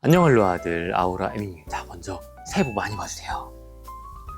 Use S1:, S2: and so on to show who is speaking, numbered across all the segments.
S1: 안녕 알로아들 아우라 에밍입니다. 먼저 새해 복 많이 받으세요.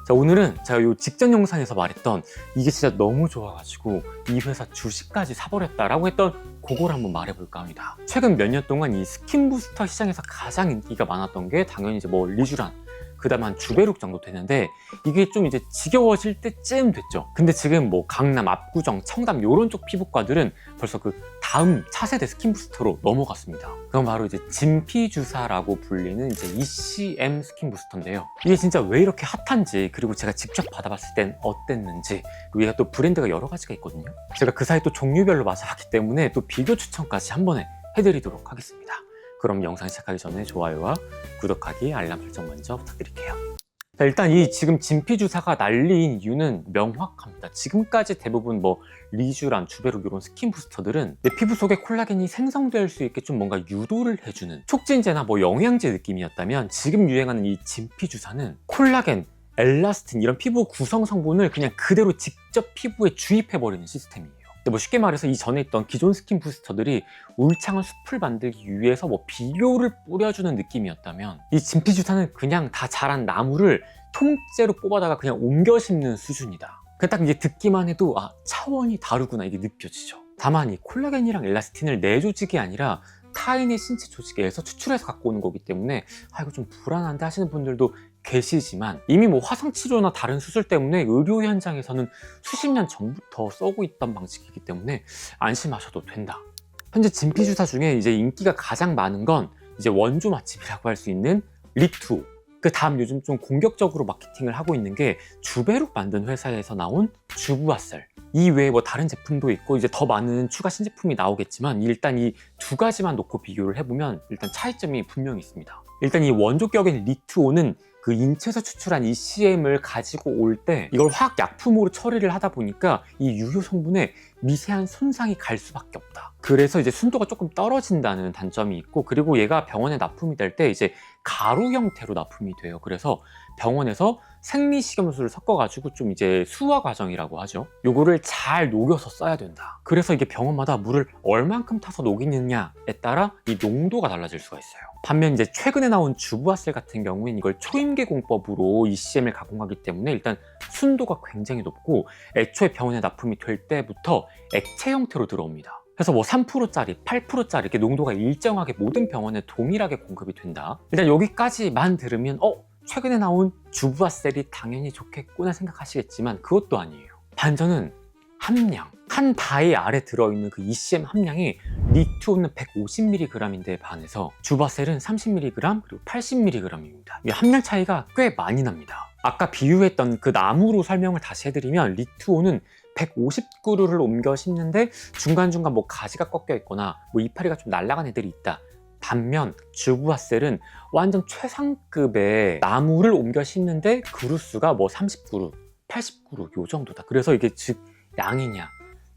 S1: 자, 오늘은 제가 요 직전 영상에서 말했던 이게 진짜 너무 좋아가지고 이 회사 주식까지 사버렸다라고 했던 그걸 한번 말해볼까 합니다. 최근 몇 년 동안 이 스킨 부스터 시장에서 가장 인기가 많았던 게 당연히 이제 뭐 리쥬란, 그 다음 한 주베룩 정도 되는데 이게 좀 이제 지겨워질 때쯤 됐죠. 근데 지금 뭐 강남, 압구정, 청담 요런 쪽 피부과들은 벌써 그 다음 차세대 스킨 부스터로 넘어갔습니다. 그건 바로 이제 진피주사라고 불리는 이제 ECM 스킨 부스터인데요. 이게 진짜 왜 이렇게 핫한지, 그리고 제가 직접 받아봤을 땐 어땠는지, 그리고 얘가 또 브랜드가 여러 가지가 있거든요. 제가 그 사이 또 종류별로 맞아봤기 때문에 또 비교 추천까지 한 번에 해드리도록 하겠습니다. 그럼 영상 시작하기 전에 좋아요와 구독하기, 알람 설정 먼저 부탁드릴게요. 자, 일단 이 지금 진피주사가 난리인 이유는 명확합니다. 지금까지 대부분 뭐 리쥬란, 주베룩 이런 스킨 부스터들은 내 피부 속에 콜라겐이 생성될 수 있게 좀 뭔가 유도를 해주는 촉진제나 뭐 영양제 느낌이었다면, 지금 유행하는 이 진피주사는 콜라겐, 엘라스틴 이런 피부 구성 성분을 그냥 그대로 직접 피부에 주입해버리는 시스템이에요. 뭐 쉽게 말해서 이전에 있던 기존 스킨 부스터들이 울창한 숲을 만들기 위해서 뭐 비료를 뿌려주는 느낌이었다면, 이 진피주사는 그냥 다 자란 나무를 통째로 뽑아다가 그냥 옮겨 심는 수준이다. 딱 이제 듣기만 해도 차원이 다르구나 이게 느껴지죠. 다만 이 콜라겐이랑 엘라스틴을 내 조직이 아니라 타인의 신체 조직에서 추출해서 갖고 오는 거기 때문에 이거 좀 불안한데 하시는 분들도 계시지만, 이미 뭐 화상치료나 다른 수술 때문에 의료 현장에서는 수십 년 전부터 쓰고 있던 방식이기 때문에 안심하셔도 된다. 현재 진피주사 중에 이제 인기가 가장 많은 건 이제 원조 맛집이라고 할 수 있는 리투오. 그 다음 요즘 좀 공격적으로 마케팅을 하고 있는 게 주베룩 만든 회사에서 나온 주부아셀. 이 외에 뭐 다른 제품도 있고 이제 더 많은 추가 신제품이 나오겠지만, 일단 이 두 가지만 놓고 비교를 해보면 일단 차이점이 분명히 있습니다. 일단 이 원조격인 리투오는 그 인체에서 추출한 ECM을 가지고 올 때 이걸 화학 약품으로 처리를 하다 보니까 이 유효 성분에 미세한 손상이 갈 수밖에 없다. 그래서 이제 순도가 조금 떨어진다는 단점이 있고, 그리고 얘가 병원에 납품이 될 때 이제 가루 형태로 납품이 돼요. 그래서 병원에서 생리식염수를 섞어가지고 좀 이제 수화 과정이라고 하죠. 요거를 잘 녹여서 써야 된다. 그래서 이게 병원마다 물을 얼만큼 타서 녹이느냐에 따라 이 농도가 달라질 수가 있어요. 반면 이제 최근에 나온 주부아셀 같은 경우엔 이걸 초임계 공법으로 ECM을 가공하기 때문에 일단 순도가 굉장히 높고, 애초에 병원에 납품이 될 때부터 액체 형태로 들어옵니다. 그래서 뭐 3%짜리, 8%짜리 이렇게 농도가 일정하게 모든 병원에 동일하게 공급이 된다. 일단 여기까지만 들으면 최근에 나온 주부아셀이 당연히 좋겠구나 생각하시겠지만 그것도 아니에요. 반전은 함량. 한 바위 아래 들어있는 그 ECM 함량이 리투오는 150mg인데 반해서 주부아셀은 30mg 그리고 80mg입니다. 이 함량 차이가 꽤 많이 납니다. 아까 비유했던 그 나무로 설명을 다시 해드리면, 리투오는 150그루를 옮겨 심는데 중간중간 뭐 가지가 꺾여 있거나 뭐 이파리가 좀 날아간 애들이 있다. 반면 주부아셀은 완전 최상급의 나무를 옮겨 심는데 그루 수가 뭐 30그루, 80그루 요 정도다. 그래서 이게 즉 양이냐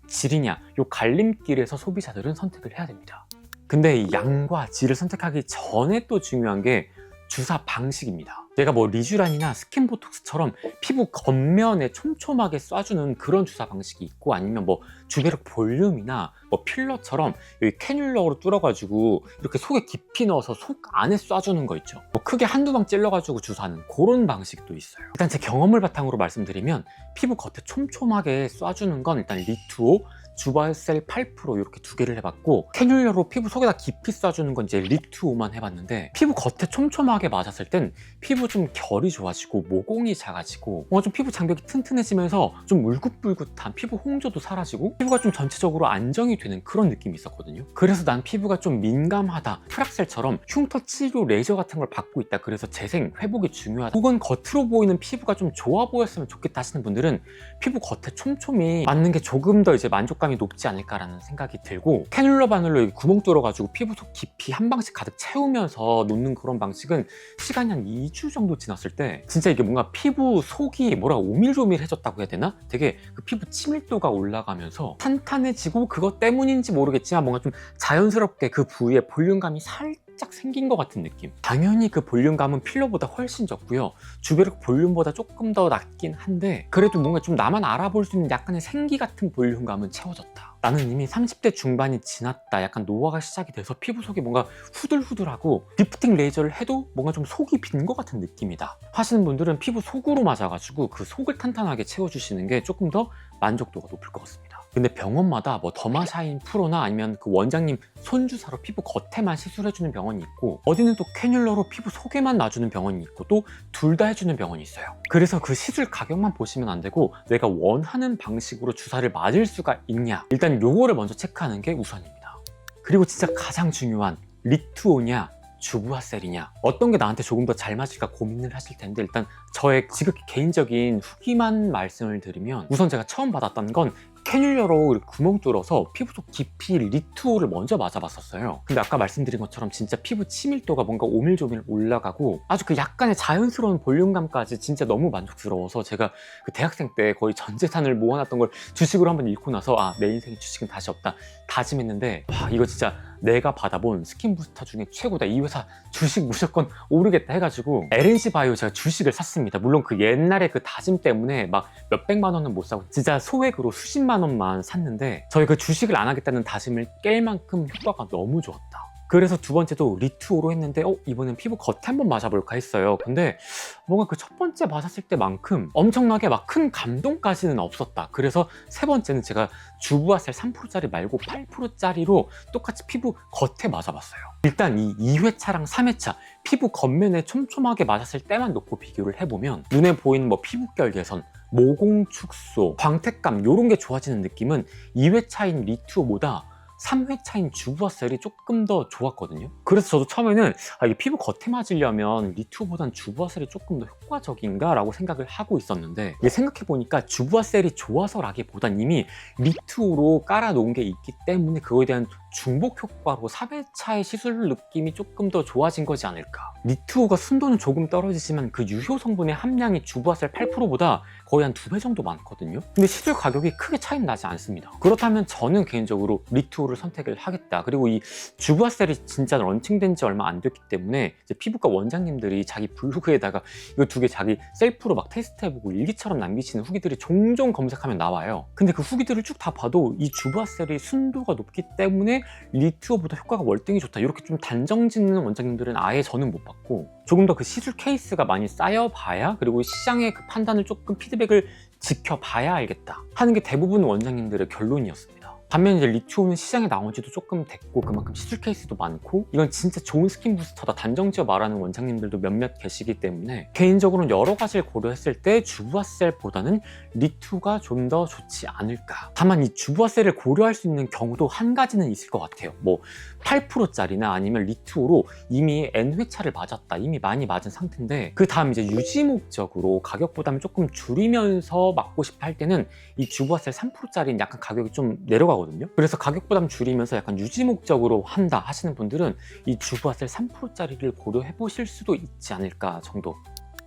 S1: 질이냐 요 갈림길에서 소비자들은 선택을 해야 됩니다. 근데 이 양과 질을 선택하기 전에 또 중요한 게 주사 방식입니다. 얘가 뭐 리쥬란이나 스킨보톡스처럼 피부 겉면에 촘촘하게 쏴주는 그런 주사 방식이 있고, 아니면 뭐 주베룩 볼륨이나 뭐 필러처럼 여기 캐뉼러로 뚫어가지고 이렇게 속에 깊이 넣어서 속 안에 쏴주는 거 있죠. 뭐 크게 한두 방 찔러가지고 주사하는 그런 방식도 있어요. 일단 제 경험을 바탕으로 말씀드리면, 피부 겉에 촘촘하게 쏴주는 건 일단 리투오, 주부아셀 8% 이렇게 두 개를 해봤고, 캐뉼러로 피부 속에다 깊이 쏴주는 건 이제 리투오만 해봤는데, 피부 겉에 촘촘하게 맞았을 땐 피부 좀 결이 좋아지고 모공이 작아지고 좀 피부 장벽이 튼튼해지면서 좀 울긋불긋한 피부 홍조도 사라지고 피부가 좀 전체적으로 안정이 되는 그런 느낌이 있었거든요. 그래서 난 피부가 좀 민감하다, 프락셀처럼 흉터 치료 레이저 같은 걸 받고 있다, 그래서 재생, 회복이 중요하다, 혹은 겉으로 보이는 피부가 좀 좋아 보였으면 좋겠다 하시는 분들은 피부 겉에 촘촘히 맞는 게 조금 더 이제 만족감이 높지 않을까라는 생각이 들고, 캐뉼러 바늘로 구멍 뚫어가지고 피부 속 깊이 한 방씩 가득 채우면서 놓는 그런 방식은 시간이 한 2주 정도 지났을 때 진짜 이게 뭔가 피부 속이 오밀조밀해졌다고 해야 되나? 되게 그 피부 치밀도가 올라가면서 탄탄해지고, 그것 때문인지 모르겠지만 뭔가 좀 자연스럽게 그 부위에 볼륨감이 살짝 살짝 생긴 것 같은 느낌. 당연히 그 볼륨감은 필러보다 훨씬 적고요. 주베르 볼륨보다 조금 더 낮긴 한데 그래도 뭔가 좀 나만 알아볼 수 있는 약간의 생기 같은 볼륨감은 채워졌다. 나는 이미 30대 중반이 지났다. 약간 노화가 시작이 돼서 피부 속이 뭔가 후들후들하고 리프팅 레이저를 해도 뭔가 좀 속이 빈 것 같은 느낌이다 하시는 분들은 피부 속으로 맞아가지고 그 속을 탄탄하게 채워주시는 게 조금 더 만족도가 높을 것 같습니다. 근데 병원마다 뭐 더마샤인 프로나 아니면 그 원장님 손주사로 피부 겉에만 시술해주는 병원이 있고 어디는 또 캐뉼러로 피부 속에만 놔주는 병원이 있고 또 둘 다 해주는 병원이 있어요. 그래서 그 시술 가격만 보시면 안 되고 내가 원하는 방식으로 주사를 맞을 수가 있냐, 일단 요거를 먼저 체크하는 게 우선입니다. 그리고 진짜 가장 중요한 리투오냐 주부아셀이냐, 어떤 게 나한테 조금 더 잘 맞을까 고민을 하실 텐데 일단 저의 지극히 개인적인 후기만 말씀을 드리면 우선 제가 처음 받았던 건 캐뉼러로 구멍 뚫어서 피부 속 깊이 리투오를 먼저 맞아봤었어요. 근데 아까 말씀드린 것처럼 진짜 피부 치밀도가 뭔가 오밀조밀 올라가고 아주 그 약간의 자연스러운 볼륨감까지 진짜 너무 만족스러워서 제가 그 대학생 때 거의 전 재산을 모아놨던 걸 주식으로 한번 잃고 나서 아, 내 인생에 주식은 다시 없다 다짐했는데 와, 이거 진짜 내가 받아본 스킨 부스터 중에 최고다. 이 회사 주식 무조건 오르겠다 해가지고 LNC 바이오 제가 주식을 샀습니다. 물론 그 옛날에 그 다짐 때문에 막 몇백만 원은 못 사고 진짜 소액으로 수십만 원만 샀는데 저희 그 주식을 안 하겠다는 다짐을 깰 만큼 효과가 너무 좋았다. 그래서 두 번째도 리투오로 했는데 이번엔 피부 겉에 한번 맞아볼까 했어요. 근데 뭔가 그 첫 번째 맞았을 때만큼 엄청나게 막 큰 감동까지는 없었다. 그래서 세 번째는 제가 주부아셀 3%짜리 말고 8%짜리로 똑같이 피부 겉에 맞아봤어요. 일단 이 2회차랑 3회차 피부 겉면에 촘촘하게 맞았을 때만 놓고 비교를 해보면 눈에 보이는 뭐 피부결 개선, 모공 축소, 광택감 이런 게 좋아지는 느낌은 2회차인 리투오보다 3회차인 주부아셀이 조금 더 좋았거든요. 그래서 저도 처음에는 이게 피부 겉에 맞으려면 리투오보단 주부아셀이 조금 더 효과적인가 라고 생각을 하고 있었는데 이게 생각해보니까 주부아셀이 좋아서라기보단 이미 리투오로 깔아놓은 게 있기 때문에 그거에 대한 중복 효과로 4회차의 시술 느낌이 조금 더 좋아진 거지 않을까. 리투오가 순도는 조금 떨어지지만 그 유효 성분의 함량이 주부아셀 8%보다 거의 한 2배 정도 많거든요. 근데 시술 가격이 크게 차이는 나지 않습니다. 그렇다면 저는 개인적으로 리투오를 선택을 하겠다. 그리고 이 주부아셀이 진짜 런칭된 지 얼마 안 됐기 때문에 이제 피부과 원장님들이 자기 블로그에다가 이거 두 개 자기 셀프로 막 테스트해보고 일기처럼 남기시는 후기들이 종종 검색하면 나와요. 근데 그 후기들을 쭉 다 봐도 이 주부아셀이 순도가 높기 때문에 리투오보다 효과가 월등히 좋다 이렇게 좀 단정 짓는 원장님들은 아예 저는 못 봤고 조금 더 그 시술 케이스가 많이 쌓여봐야 그리고 시장의 그 판단을 조금 피드백을 지켜봐야 알겠다 하는 게 대부분 원장님들의 결론이었습니다. 반면 이제 리투오는 시장에 나온 지도 조금 됐고 그만큼 시술 케이스도 많고 이건 진짜 좋은 스킨 부스터다 단정지어 말하는 원장님들도 몇몇 계시기 때문에 개인적으로는 여러 가지를 고려했을 때 주부아셀보다는 리투오가 좀 더 좋지 않을까. 다만 이 주부아셀을 고려할 수 있는 경우도 한 가지는 있을 것 같아요. 뭐 8%짜리나 아니면 리투오로 이미 N회차를 맞았다, 이미 많이 맞은 상태인데 그 다음 이제 유지 목적으로 가격 부담을 조금 줄이면서 맞고 싶어 할 때는 이 주부아셀 3%짜리는 약간 가격이 좀 내려가거든요. 그래서 가격 부담 줄이면서 약간 유지 목적으로 한다 하시는 분들은 이 주부아셀 3%짜리를 고려해 보실 수도 있지 않을까 정도.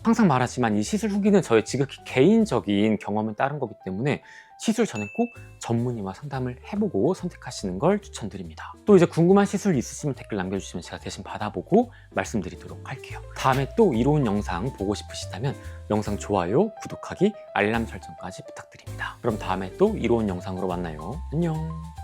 S1: 항상 말하지만 이 시술 후기는 저의 지극히 개인적인 경험에 따른 거기 때문에 시술 전에 꼭 전문의와 상담을 해보고 선택하시는 걸 추천드립니다. 또 이제 궁금한 시술 있으시면 댓글 남겨주시면 제가 대신 받아보고 말씀드리도록 할게요. 다음에 또 이로운 영상 보고 싶으시다면 영상 좋아요, 구독하기, 알람 설정까지 부탁드립니다. 그럼 다음에 또 이로운 영상으로 만나요. 안녕.